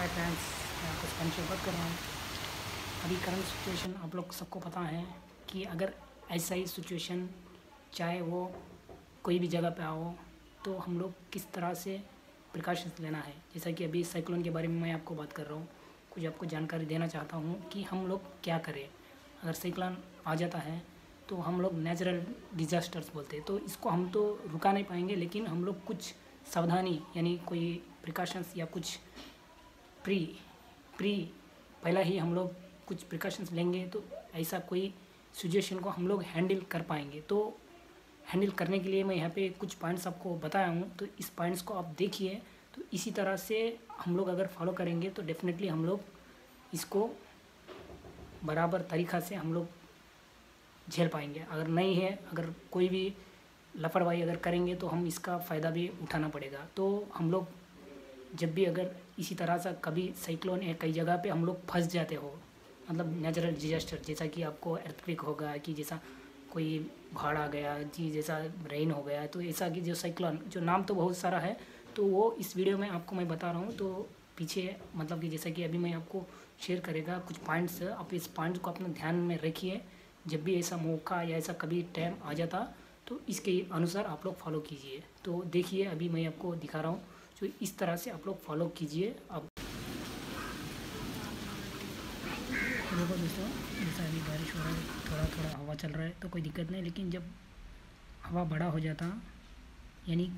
Hi friends, मैं आपको Spence से बात कर रहा हूँ। अभी करंट सिचुएशन आप लोग सबको पता है कि अगर ऐसा ही सिचुएशन चाहे वो कोई भी जगह पे आओ तो हम लोग किस तरह से प्रिकॉशंस लेना है। जैसा कि अभी साइक्लोन के बारे में मैं आपको बात कर रहा हूँ, कुछ आपको जानकारी देना चाहता हूँ कि हम लोग क्या करें अगर साइक्लोन आ जाता है। तो हम लोग नेचुरल डिज़ास्टर्स बोलते हैं, तो इसको हम तो रुका नहीं पाएंगे, लेकिन हम लोग कुछ सावधानी यानी कोई प्रिकॉशंस या कुछ प्री प्री पहला ही हम लोग कुछ प्रिकॉशंस लेंगे तो ऐसा कोई सिचुएशन को हम लोग हैंडल कर पाएंगे। तो हैंडल करने के लिए मैं यहाँ पे कुछ पॉइंट्स आपको बताया हूँ, तो इस पॉइंट्स को आप देखिए। तो इसी तरह से हम लोग अगर फॉलो करेंगे तो डेफिनेटली हम लोग इसको बराबर तरीक़ा से हम लोग झेल पाएंगे। अगर नहीं है, अगर कोई भी लापरवाही अगर करेंगे तो हम इसका फ़ायदा भी उठाना पड़ेगा। तो हम लोग जब भी अगर इसी तरह से कभी साइक्लोन या कई जगह पे हम लोग फंस जाते हो, मतलब नेचुरल डिजास्टर, जैसा कि आपको अर्थक्वेक होगा, कि जैसा कोई बाढ़ आ गया जी, जैसा रेन हो गया, तो ऐसा कि जो साइक्लोन, जो नाम तो बहुत सारा है, तो वो इस वीडियो में आपको मैं बता रहा हूँ। तो पीछे मतलब कि जैसा कि अभी मैं आपको शेयर करेगा कुछ पॉइंट्स, आप इस पॉइंट को अपने ध्यान में रखिए। जब भी ऐसा मौका या ऐसा कभी टाइम आ जाता तो इसके अनुसार आप लोग फॉलो कीजिए। तो देखिए अभी मैं आपको दिखा रहा हूँ, तो इस तरह से आप लोग फॉलो कीजिए। आप देखो दोस्तों, जैसा अभी बारिश हो रहा है, थोड़ा थोड़ा हवा चल रहा है तो कोई दिक्कत नहीं, लेकिन जब हवा बड़ा हो जाता यानी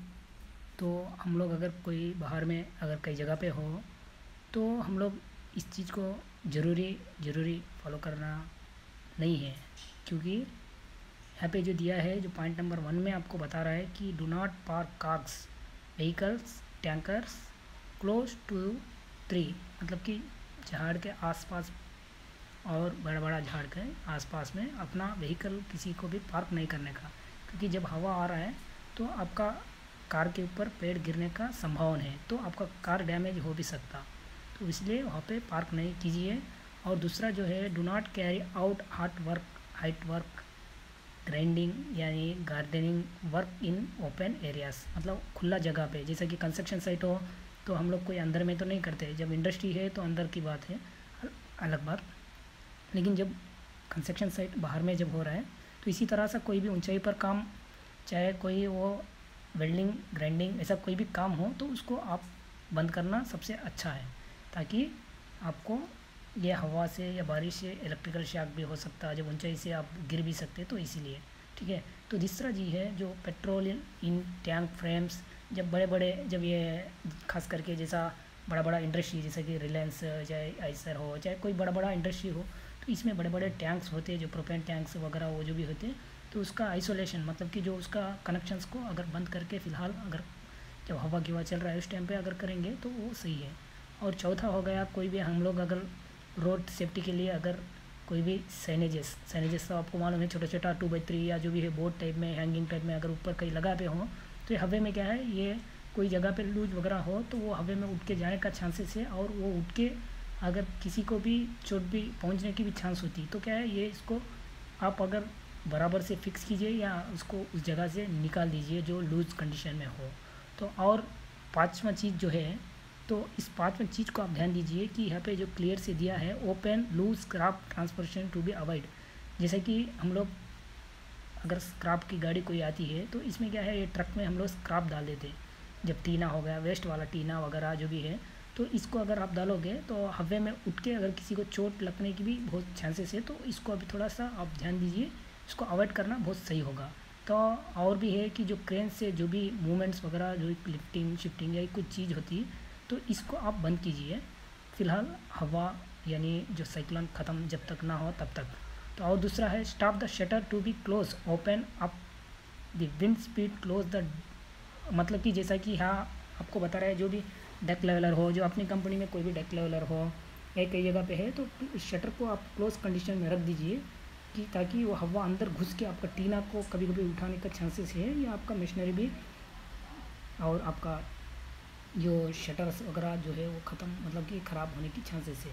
तो हम लोग अगर कोई बाहर में अगर कई जगह पे हो तो हम लोग इस चीज़ को ज़रूरी फॉलो करना नहीं है। क्योंकि यहाँ पे जो दिया है, जो पॉइंट नंबर 1 में आपको बता रहा है कि do not park cars, vehicles, tankers close to tree, मतलब कि झाड़ के आसपास और बड़ा बड़ा झाड़ के आसपास में अपना व्हीकल किसी को भी पार्क नहीं करने का। क्योंकि जब हवा आ रहा है तो आपका कार के ऊपर पेड़ गिरने का संभावना है, तो आपका कार डैमेज हो भी सकता, तो इसलिए वहाँ पे पार्क नहीं कीजिए। और दूसरा जो है, do not carry out height work grinding यानी gardening work in open areas, मतलब खुला जगह पे। जैसे कि कंस्ट्रक्शन साइट हो तो हम लोग कोई अंदर में तो नहीं करते, जब इंडस्ट्री है तो अंदर की बात है, अलग बात। लेकिन जब कंस्ट्रक्शन साइट बाहर में जब हो रहा है तो इसी तरह से कोई भी ऊंचाई पर काम, चाहे कोई वो वेल्डिंग ग्राइंडिंग ऐसा कोई भी काम हो, तो उसको आप बंद करना सबसे अच्छा है, ताकि आपको ये हवा से या बारिश से इलेक्ट्रिकल शॉक भी हो सकता है, जब ऊंचाई से आप गिर भी सकते, तो इसीलिए ठीक है। तो तीसरा जी है जो पेट्रोल इन टैंक फ्रेम्स, जब बड़े बड़े, जब ये खास करके जैसा बड़ा बड़ा इंडस्ट्री जैसे कि रिलायंस, चाहे आइसर हो, चाहे कोई बड़ा बड़ा इंडस्ट्री हो, तो इसमें बड़े बड़े टैंक्स होते हैं, जो प्रोपेन टैंक्स वगैरह वो जो भी होते हैं, तो उसका आइसोलेशन, मतलब कि जो उसका कनेक्शंस को अगर बंद करके फ़िलहाल अगर जब हवा की हवा चल रहा है उस टाइम पे अगर करेंगे तो वो सही है। और चौथा हो गया, कोई भी हम लोग अगर रोड सेफ्टी के लिए अगर कोई भी साइनेजेस तो आपको मालूम है, छोटा छोटा 2x3 या जो भी है बोर्ड टाइप में, हैंगिंग टाइप में अगर ऊपर कहीं लगा पे हो, तो ये हवे में क्या है, ये कोई जगह पे लूज वगैरह हो तो वो हवे में उठ के जाने का चांसेस है, और वो उठ के अगर किसी को भी चोट भी पहुंचने की भी चांस होती, तो क्या है, ये इसको आप अगर बराबर से फिक्स कीजिए या उसको उस जगह से निकाल दीजिए जो लूज कंडीशन में हो। तो और पांचवा चीज़ जो है, तो इस पांचवें चीज़ को आप ध्यान दीजिए कि यहाँ पे जो क्लियर से दिया है, open loose scrap transportation to be avoid. जैसे कि हम लोग अगर स्क्रैप की गाड़ी कोई आती है तो इसमें क्या है, ये ट्रक में हम लोग स्क्रैप डाल देते हैं, जब टीना हो गया, वेस्ट वाला टीना वगैरह जो भी है, तो इसको अगर आप डालोगे तो हवे में उठ के अगर किसी को चोट लगने की भी बहुत चांसेस है, तो इसको अभी थोड़ा सा आप ध्यान दीजिए, इसको अवॉइड करना बहुत सही होगा। तो और भी है कि जो क्रेन से जो भी मूवमेंट्स वगैरह, जो लिफ्टिंग शिफ्टिंग या कुछ चीज़ होती है, तो इसको आप बंद कीजिए फ़िलहाल, हवा यानी जो साइक्लोन ख़त्म जब तक ना हो तब तक। तो और दूसरा है, stop the shutter to be close open up the wind speed close the, मतलब कि जैसा कि हाँ आपको बता रहा है, जो भी डेक लेवलर हो, जो अपनी कंपनी में कोई भी डेक लेवलर हो या कई जगह पे है, तो शटर को आप क्लोज कंडीशन में रख दीजिए, कि ताकि वो हवा अंदर घुस के आपका टीना को कभी कभी उठाने का चांसेस है, या आपका मशीनरी भी और आपका जो शटर्स वगैरह जो है वो ख़त्म, मतलब कि ख़राब होने की चांसेस है।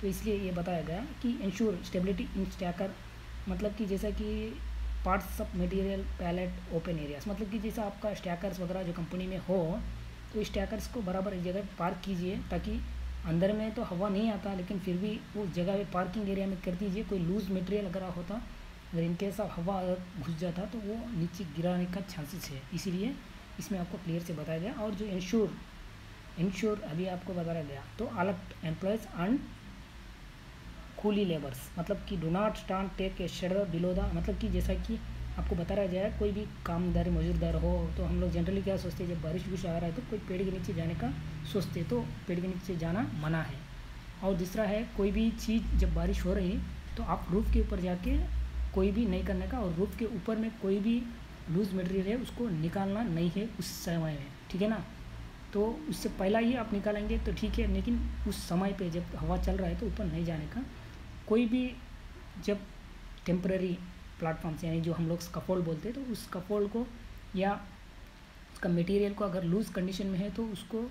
तो इसलिए ये बताया गया कि इंश्योर स्टेबिलिटी इन स्टैकर, मतलब कि जैसा कि parts of material pallet open areas, मतलब कि जैसा आपका स्टैकर्स वगैरह जो कंपनी में हो, तो स्टैकर्स को बराबर एक जगह पार्क कीजिए, ताकि अंदर में तो हवा नहीं आता, लेकिन फिर भी वो जगह पे पार्किंग एरिया में कर दीजिए। कोई लूज़ मटेरियल अगर होता, अगर इनकेस हवा अगर घुस जाता तो वो नीचे गिराने का चांसेस है, इसीलिए इसमें आपको क्लियर से बताया गया। और जो इंश्योर अभी आपको बताया गया, तो alert employees and coolie labours, मतलब कि do not stand take a shelter below the, मतलब कि जैसा कि आपको बता रहा जाए, कोई भी कामदार मौजूददार हो तो हम लोग जनरली क्या सोचते हैं, जब बारिश बुश आ रहा है तो कोई पेड़ के नीचे जाने का सोचते, तो पेड़ के नीचे जाना मना है। और दूसरा है, कोई भी चीज़ जब बारिश हो रही है तो आप रूफ़ के ऊपर जाके कोई भी नहीं करने का, और रूफ़ के ऊपर में कोई भी लूज़ मटेरियल है उसको निकालना नहीं है उस समय में, ठीक है ना। तो उससे पहला ही आप निकालेंगे तो ठीक है, लेकिन उस समय पे जब हवा चल रहा है तो ऊपर नहीं जाने का। कोई भी जब टेम्पररी प्लेटफॉर्म से, यानी जो हम लोग स्कैफोल्ड बोलते हैं, तो उस स्कैफोल्ड को या उसका मटेरियल को अगर लूज़ कंडीशन में है तो उसको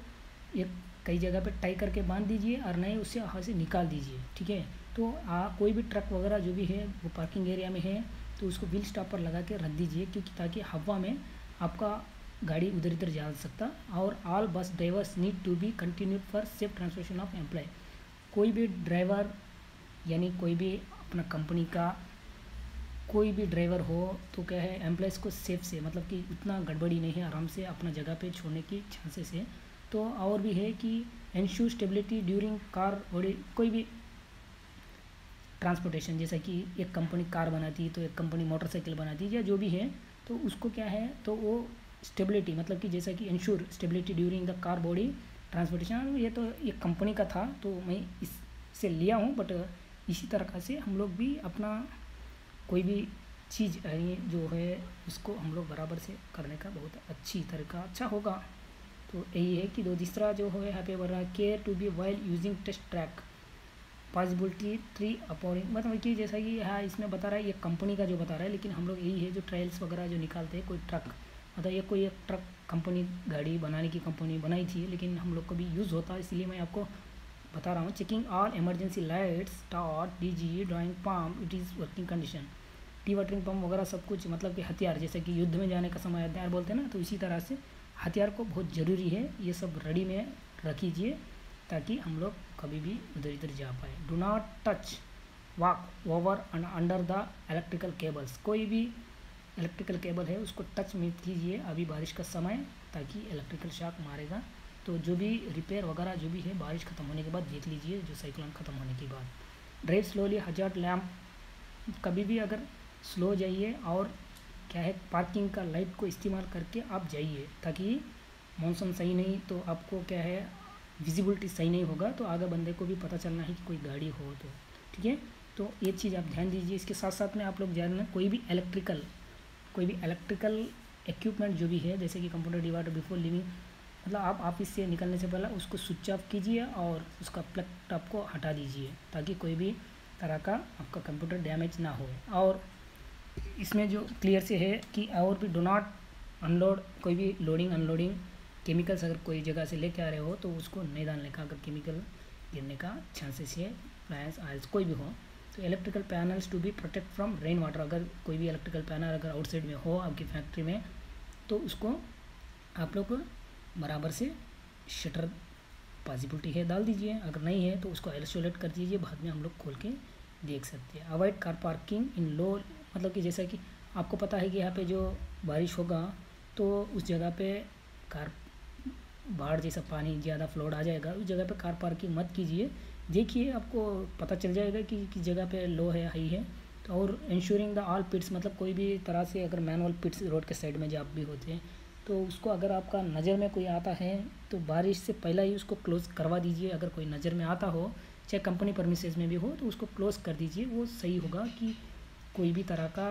एक कई जगह पे टाई करके बांध दीजिए, और नहीं उससे हाथ से निकाल दीजिए, ठीक है। तो कोई भी ट्रक वगैरह जो भी है वो पार्किंग एरिया में है तो उसको व्हील स्टॉपर लगा के रख दीजिए, क्योंकि ताकि हवा में आपका गाड़ी उधर इधर जा सकता। और all bus drivers need to be continued for safe transportation of employ. कोई भी ड्राइवर, यानी कोई भी अपना कंपनी का कोई भी ड्राइवर हो तो क्या है, एम्प्लॉयज़ को सेफ से, मतलब कि उतना गड़बड़ी नहीं है, आराम से अपना जगह पे छोड़ने की चांसेस है। तो और भी है कि एंश्योर स्टेबिलिटी ड्यूरिंग कार बड़ी, कोई भी ट्रांसपोर्टेशन, जैसा कि एक कंपनी कार बनाती है तो एक कंपनी मोटरसाइकिल बनाती है या जो भी है, तो उसको क्या है, तो वो स्टेबिलिटी, मतलब कि जैसा कि ensure stability during the car body transportation, ये तो एक कंपनी का था तो मैं इससे लिया हूँ। बट इसी तरह से हम लोग भी अपना कोई भी चीज़ जो है उसको हम लोग बराबर से करने का बहुत अच्छी तरीका अच्छा होगा। तो यही है कि दूसरा जो है यहाँ पे बोल रहा है, care to be while using test track possibility 3 affording, मतलब कि जैसा कि हाँ इसमें बता रहा है, ये कंपनी का जो बता रहा है, लेकिन हम लोग यही है जो ट्रायल्स वगैरह जो निकालते हैं, कोई ट्रक, मतलब ये कोई एक ट्रक कंपनी गाड़ी बनाने की कंपनी बनाई थी, लेकिन हम लोग को भी यूज़ होता है, इसलिए मैं आपको बता रहा हूँ। Checking all emergency lights, start DG drawing pump, it is working condition, T watering pump वगैरह सब कुछ, मतलब कि हथियार, जैसे कि युद्ध में जाने का समय हथियार बोलते हैं ना, तो इसी तरह से हथियार को बहुत ज़रूरी है, ये सब रेडी में रखिए ताकि हम लोग कभी भी उधर इधर जा पाए। Do not touch walk over and under the electrical cables, कोई भी इलेक्ट्रिकल केबल है उसको टच मत कीजिए अभी बारिश का समय, ताकि इलेक्ट्रिकल शॉक मारेगा। तो जो भी रिपेयर वगैरह जो भी है बारिश ख़त्म होने के बाद देख लीजिए, जो साइक्लोन ख़त्म होने के बाद। ड्राइव स्लोली, हजार्ड लैम्प, कभी भी अगर स्लो जाइए, और क्या है पार्किंग का लाइट को इस्तेमाल करके आप जाइए, ताकि मौसम सही नहीं तो आपको क्या है विजिबिलिटी सही नहीं होगा, तो आगे बंदे को भी पता चलना है कि कोई गाड़ी हो तो, ठीक है। तो ये चीज़ आप ध्यान दीजिए। इसके साथ साथ में आप लोग जानना, कोई भी इलेक्ट्रिकल इक्विपमेंट जो भी है, जैसे कि कंप्यूटर डिवाइडर बिफोर लिविंग, मतलब आप ऑफिस से निकलने से पहले उसको स्विच ऑफ कीजिए और उसका प्लग टॉप को हटा दीजिए, ताकि कोई भी तरह का आपका कंप्यूटर डैमेज ना हो। और इसमें जो क्लियर से है कि और भी डो नॉट अनलोड, कोई भी लोडिंग अनलोडिंग केमिकल्स अगर कोई जगह से लेके आ रहे हो तो उसको नहीं डालने का, अगर केमिकल गिरने का चांसेस है, अप्लायंस आयल्स कोई भी हो। तो electrical panels to be protect from rain water, अगर कोई भी इलेक्ट्रिकल पैनल अगर आउटसाइड में हो आपकी फैक्ट्री में, तो उसको आप लोग बराबर से शटर पॉसिबिलिटी है डाल दीजिए, अगर नहीं है तो उसको आइसोलेट कर दीजिए, बाद में हम लोग खोल के देख सकते हैं। अवॉइड कार पार्किंग इन लो, मतलब कि जैसा कि आपको पता है कि यहाँ पे जो बारिश होगा तो उस जगह पे कार बाढ़ जैसा पानी ज़्यादा फ्लोड आ जाएगा, उस जगह पे कार पार्किंग मत कीजिए। देखिए आपको पता चल जाएगा कि किस जगह पे लो है हाई है। तो और इंश्योरिंग द ऑल पिट्स, मतलब कोई भी तरह से अगर मैनुअल पिट्स रोड के साइड में जब भी होते हैं तो उसको अगर आपका नज़र में कोई आता है तो बारिश से पहले ही उसको क्लोज़ करवा दीजिए। अगर कोई नज़र में आता हो, चाहे कंपनी परमिसेस में भी हो, तो उसको क्लोज़ कर दीजिए, वो सही होगा कि कोई भी तरह का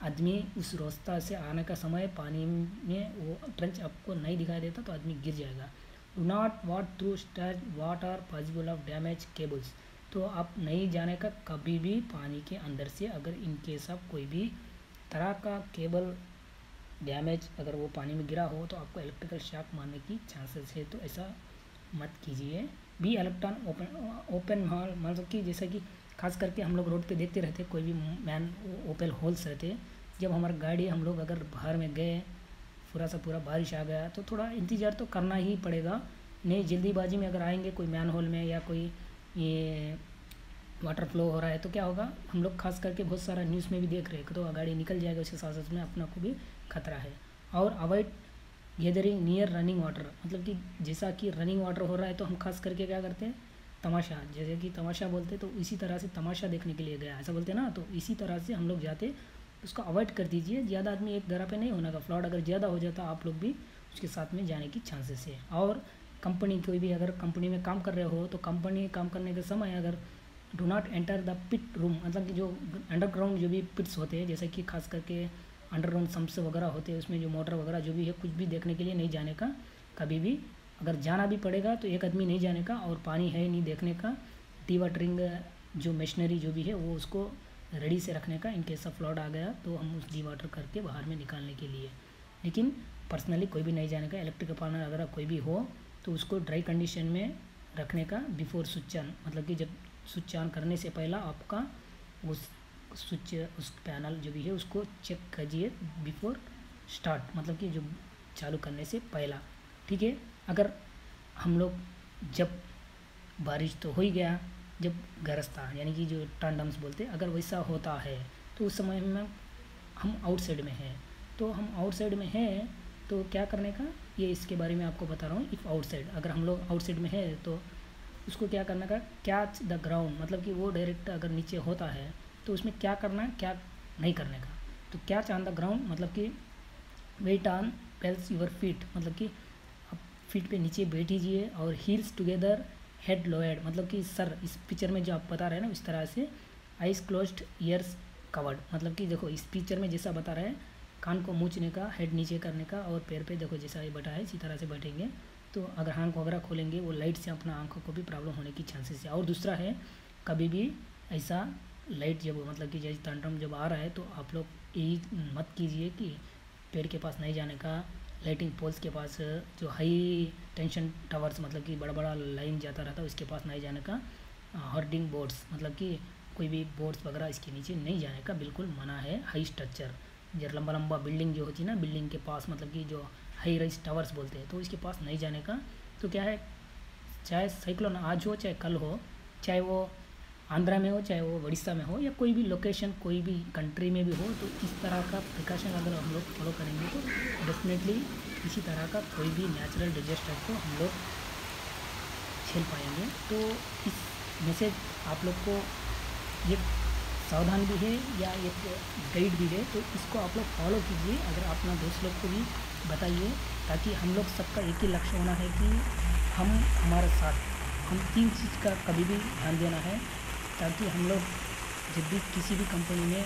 आदमी उस रास्ता से आने का समय पानी में वो ट्रंच आपको नहीं दिखाई देता तो आदमी गिर जाएगा। Do not walk through stretch water possible of damage cables, तो आप नहीं जाने का कभी भी पानी के अंदर से, अगर इन केस ऑफ कोई भी तरह का केबल डैमेज अगर वो पानी में गिरा हो तो आपको इलेक्ट्रिकल शॉक मारने की चांसेस है, तो ऐसा मत कीजिए। बी इलेक्ट्रॉन ओपन हॉल, मतलब कि जैसा कि खास करके हम लोग रोड पे देखते रहते, कोई भी मैन ओपन होल्स रहते, जब हमारी गाड़ी हम लोग अगर बाहर में गए पूरा बारिश आ गया तो थोड़ा इंतज़ार तो करना ही पड़ेगा, नहीं जल्दीबाजी में अगर आएंगे कोई मैन होल में या कोई ये वाटर फ्लो हो रहा है तो क्या होगा, हम लोग खास करके बहुत सारा न्यूज़ में भी देख रहे हैं, तो गाड़ी निकल जाएगा, उसके साथ साथ में अपना को भी खतरा है। और avoid gathering near running water, मतलब कि जैसा कि रनिंग वाटर हो रहा है तो हम खास करके क्या करते हैं, तमाशा, जैसे कि तमाशा बोलते तो इसी तरह से तमाशा देखने के लिए गया ऐसा बोलते हैं ना, तो इसी तरह से हम लोग जाते, उसको अवॉइड कर दीजिए। ज़्यादा आदमी एक जगह पे नहीं होने का, फ्लड अगर ज़्यादा हो जाता आप लोग भी उसके साथ में जाने की चांसेस है। और कंपनी कोई भी अगर कंपनी में काम कर रहे हो तो कंपनी काम करने के समय अगर do not enter the pit room, मतलब कि जो अंडरग्राउंड जो भी पिट्स होते हैं, जैसे कि खास करके अंडरग्राउंड सम्प्स वगैरह होते हैं, उसमें जो मोटर वगैरह जो भी है कुछ भी देखने के लिए नहीं जाने का कभी भी। अगर जाना भी पड़ेगा तो एक आदमी नहीं जाने का, और पानी है नहीं देखने का, डी वाटरिंग जो मशीनरी जो भी है वो उसको रेडी से रखने का, इन केस ऑफ फ्लड आ गया तो हम उस डी वाटर करके बाहर में निकालने के लिए। लेकिन पर्सनली कोई भी नहीं जाने का। इलेक्ट्रिक अपार्टमेंट अगर कोई भी हो तो उसको ड्राई कंडीशन में रखने का बिफोर स्विच ऑन, मतलब कि जब स्विच ऑन करने से पहला आपका उस स्विच उस पैनल जो भी है उसको चेक कीजिए बिफोर स्टार्ट, मतलब कि जो चालू करने से पहला, ठीक है। अगर हम लोग जब बारिश तो हो ही गया, जब गरजता यानी कि जो टर्नडम्स बोलते हैं, अगर वैसा होता है तो उस समय में हम आउटसाइड में हैं, तो हम आउटसाइड में हैं तो क्या करने का, ये इसके बारे में आपको बता रहा हूँ। इफ़ आउटसाइड, अगर हम लोग आउटसाइड में है तो उसको क्या करने का, कैच द ग्राउंड, मतलब कि वो डायरेक्ट अगर नीचे होता है तो उसमें क्या करना है, क्या नहीं करने का। तो कैच ऑन द ग्राउंड मतलब कि wait on pails your feet, मतलब कि आप फीट पे नीचे बैठिए और हील्स टुगेदर हेड लोएड, मतलब कि सर, इस पिक्चर में जो आप बता रहे हैं ना इस तरह से, आइज क्लोज्ड ईयर्स कवर्ड, मतलब कि देखो इस पिक्चर में जैसा बता रहे हैं, कान को मूंचने का, हेड नीचे करने का, और पैर पे देखो जैसा ये बटा है इसी तरह से बैठेंगे। तो अगर आँख वगैरह खोलेंगे वो लाइट से अपना आँखों को भी प्रॉब्लम होने की चांसेस है। और दूसरा है कभी भी ऐसा लाइट जब मतलब कि जैसे टर्न जब आ रहा है तो आप लोग यही मत कीजिए कि पेड़ के पास नहीं जाने का, लाइटिंग पोल्स के पास, जो हाई टेंशन टावर्स मतलब कि बड़ा बड़ा लाइन जाता रहता है उसके पास नहीं जाने का, हर्डिंग बोर्ड्स मतलब कि कोई भी बोर्ड्स वगैरह इसके नीचे नहीं जाने का, बिल्कुल मना है। हाई स्ट्रक्चर जो लंबा लंबा बिल्डिंग जो होती है ना, बिल्डिंग के पास मतलब कि जो हाई राइज टावर्स बोलते हैं, तो इसके पास नहीं जाने का। तो क्या है, चाहे साइक्लोन आज हो चाहे कल हो, चाहे वो आंध्रा में हो चाहे वो उड़ीसा में हो या कोई भी लोकेशन कोई भी कंट्री में भी हो, तो इस तरह का प्रिकॉशन अगर हम लोग फॉलो करेंगे तो डेफिनेटली इसी तरह का कोई भी नेचुरल डिजास्टर को हम लोग झेल पाएंगे। तो इस मैसेज आप लोग को ये सावधान भी है या एक गाइड भी है, तो इसको आप लोग फॉलो कीजिए। अगर अपना दोस्त लोग को भी बताइए, ताकि हम लोग सबका एक ही लक्ष्य होना है कि हम हमारे साथ हम तीन चीज़ का कभी भी ध्यान देना है, ताकि हम लोग जब भी किसी भी कंपनी में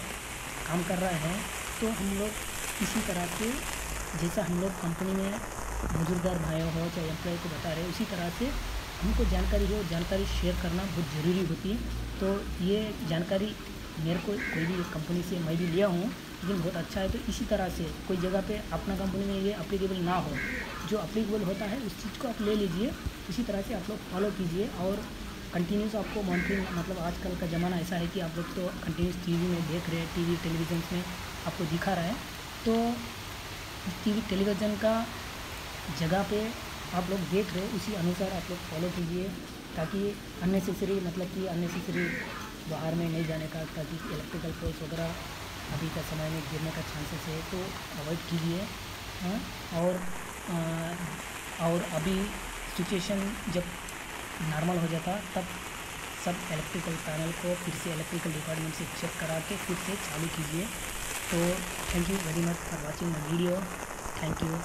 काम कर रहे हैं तो हम लोग इसी तरह से, जैसा हम लोग कंपनी में मौजूदगार भाई हो चाहे एम्प्लॉय को बता रहे हैं, उसी तरह से हमको जानकारी हो, जानकारी शेयर करना बहुत ज़रूरी होती है। तो ये जानकारी मेरे को कोई भी कंपनी से मैं भी लिया हूँ, लेकिन बहुत अच्छा है। तो इसी तरह से कोई जगह पे अपना कंपनी में ये अप्लीकेबल ना हो, जो अप्लीकेबल होता है उस चीज़ को आप ले लीजिए, इसी तरह से आप लोग फॉलो कीजिए। और कंटिन्यूस आपको मॉनिटरिंग, मतलब आजकल का ज़माना ऐसा है कि आप लोग तो कंटिन्यूस टीवी में देख रहे हैं, टीवी टेलीविज़न में आपको दिखा रहा है, तो टीवी टेलीविज़न का जगह पे आप लोग देख रहे हैं उसी अनुसार आप लोग फॉलो कीजिए, ताकि अननेसेसरी मतलब कि अननेसेसरी बाहर में नहीं जाने का, ताकि इलेक्ट्रिकल पोल्स वगैरह अभी का समय में गिरने का चांसेस है, तो अवॉइड कीजिए। हाँ, और अभी सिचुएशन जब नॉर्मल हो जाता तब सब इलेक्ट्रिकल पैनल को फिर से इलेक्ट्रिकल डिपार्टमेंट से चेक करा के फिर से चालू कीजिए। तो thank you very much for watching my video, thank you.